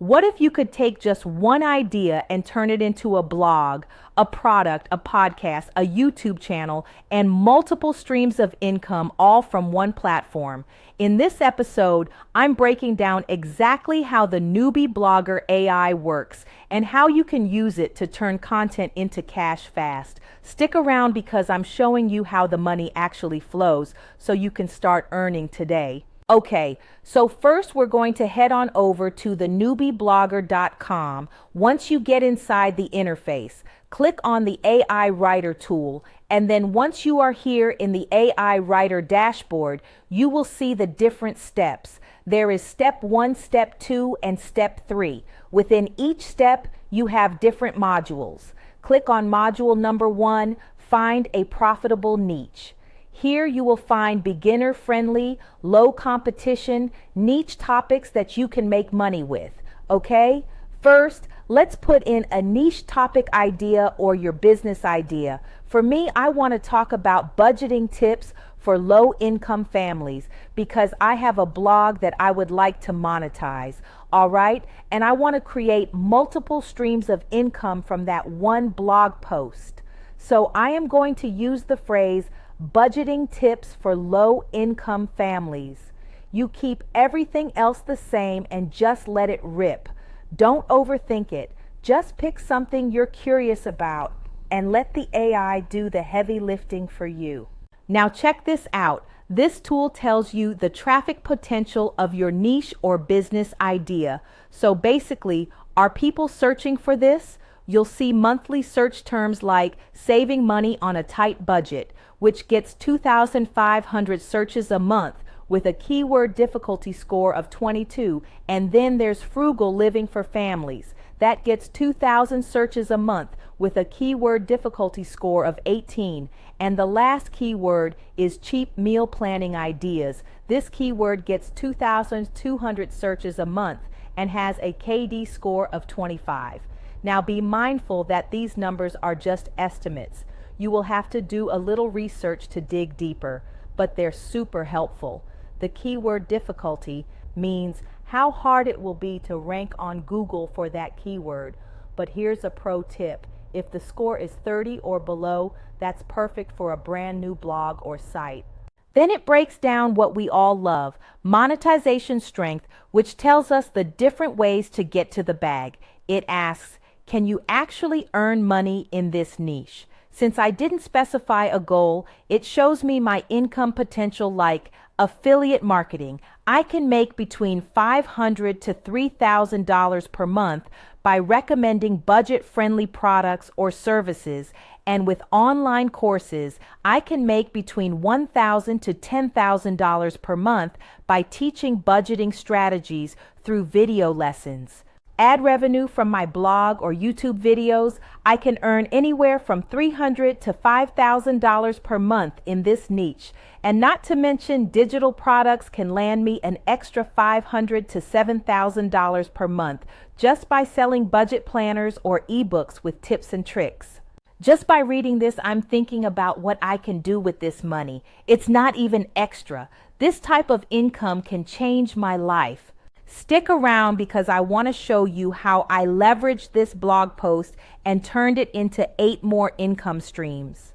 What if you could take just one idea and turn it into a blog, a product, a podcast, a YouTube channel, and multiple streams of income all from one platform? In this episode, I'm breaking down exactly how the Newbie Blogger AI works and how you can use it to turn content into cash fast. Stick around because I'm showing you how the money actually flows so you can start earning today. Okay, so first we're going to head on over to the newbieblogger.com. Once you get inside the interface, click on the AI Writer tool, and then once you are here in the AI Writer dashboard, you will see the different steps. There is step 1, step 2, and step 3. Within each step, you have different modules. Click on module number 1, find a profitable niche. Here you will find beginner-friendly, low-competition, niche topics that you can make money with, okay? First, let's put in a niche topic idea or your business idea. For me, I want to talk about budgeting tips for low-income families because I have a blog that I would like to monetize, all right? And I want to create multiple streams of income from that one blog post. So I am going to use the phrase budgeting tips for low-income families. You keep everything else the same and just let it rip. Don't overthink it. Just pick something you're curious about and let the AI do the heavy lifting for you. Now check this out. This tool tells you the traffic potential of your niche or business idea. So basically, are people searching for this? You'll see monthly search terms like saving money on a tight budget, which gets 2,500 searches a month with a keyword difficulty score of 22. And then there's frugal living for families. That gets 2,000 searches a month with a keyword difficulty score of 18. And the last keyword is cheap meal planning ideas. This keyword gets 2,200 searches a month and has a KD score of 25. Now be mindful that these numbers are just estimates. You will have to do a little research to dig deeper, but they're super helpful. The keyword difficulty means how hard it will be to rank on Google for that keyword. But here's a pro tip. If the score is 30 or below, that's perfect for a brand new blog or site. Then it breaks down what we all love, monetization strength, which tells us the different ways to get to the bag. It asks, can you actually earn money in this niche? Since I didn't specify a goal, it shows me my income potential like affiliate marketing. I can make between $500 to $3,000 per month by recommending budget-friendly products or services. And with online courses, I can make between $1,000 to $10,000 per month by teaching budgeting strategies through video lessons. Ad revenue from my blog or YouTube videos, I can earn anywhere from $300 to $5,000 per month in this niche. And not to mention digital products can land me an extra $500 to $7,000 per month just by selling budget planners or ebooks with tips and tricks. Just by reading this, I'm thinking about what I can do with this money. It's not even extra. This type of income can change my life. Stick around because I want to show you how I leveraged this blog post and turned it into 8 more income streams.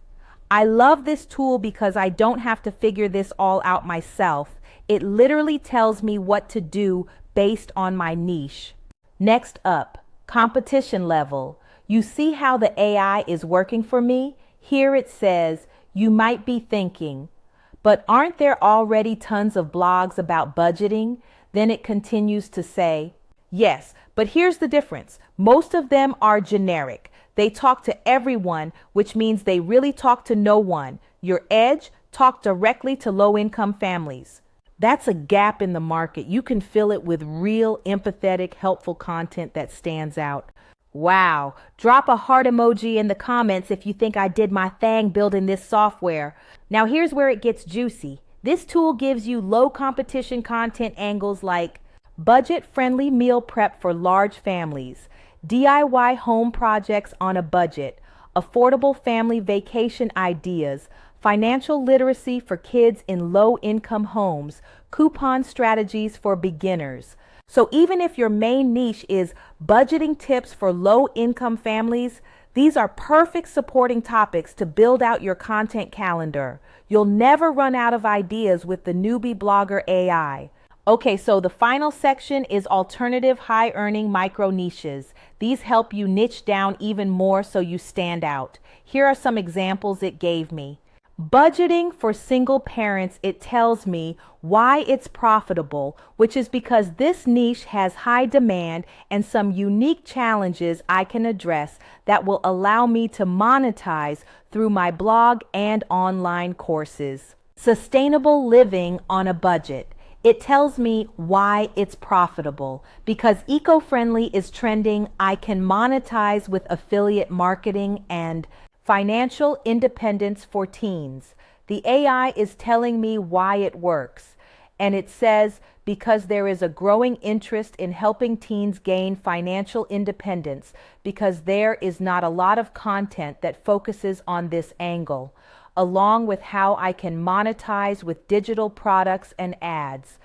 I love this tool because I don't have to figure this all out myself. It literally tells me what to do based on my niche. Next up, competition level. You see how the AI is working for me? Here it says, you might be thinking, but aren't there already tons of blogs about budgeting? Then it continues to say, yes, but here's the difference. Most of them are generic. They talk to everyone, which means they really talk to no one. Your edge, talk directly to low-income families. That's a gap in the market. You can fill it with real, empathetic, helpful content that stands out. Wow. Drop a heart emoji in the comments if you think I did my thing building this software. Now here's where it gets juicy. This tool gives you low competition content angles like budget-friendly meal prep for large families, DIY home projects on a budget, affordable family vacation ideas, financial literacy for kids in low-income homes, coupon strategies for beginners. So even if your main niche is budgeting tips for low-income families, these are perfect supporting topics to build out your content calendar. You'll never run out of ideas with the Newbie Blogger AI. Okay, so the final section is alternative high-earning micro niches. These help you niche down even more so you stand out. Here are some examples it gave me. Budgeting for single parents, it tells me why it's profitable, which is because this niche has high demand and some unique challenges I can address that will allow me to monetize through my blog and online courses. Sustainable living on a budget. It tells me why it's profitable. Because eco-friendly is trending, I can monetize with affiliate marketing and financial independence for teens. The AI is telling me why it works. And it says, because there is a growing interest in helping teens gain financial independence, because there is not a lot of content that focuses on this angle, along with how I can monetize with digital products and ads.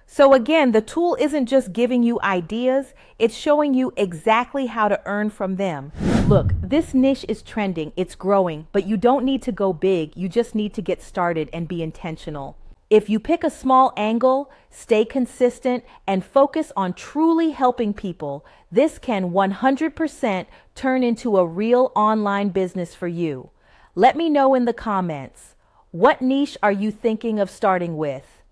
So again, the tool isn't just giving you ideas, it's showing you exactly how to earn from them. Look, this niche is trending, it's growing, but you don't need to go big, you just need to get started and be intentional. If you pick a small angle, stay consistent, and focus on truly helping people, this can 100% turn into a real online business for you. Let me know in the comments, what niche are you thinking of starting with?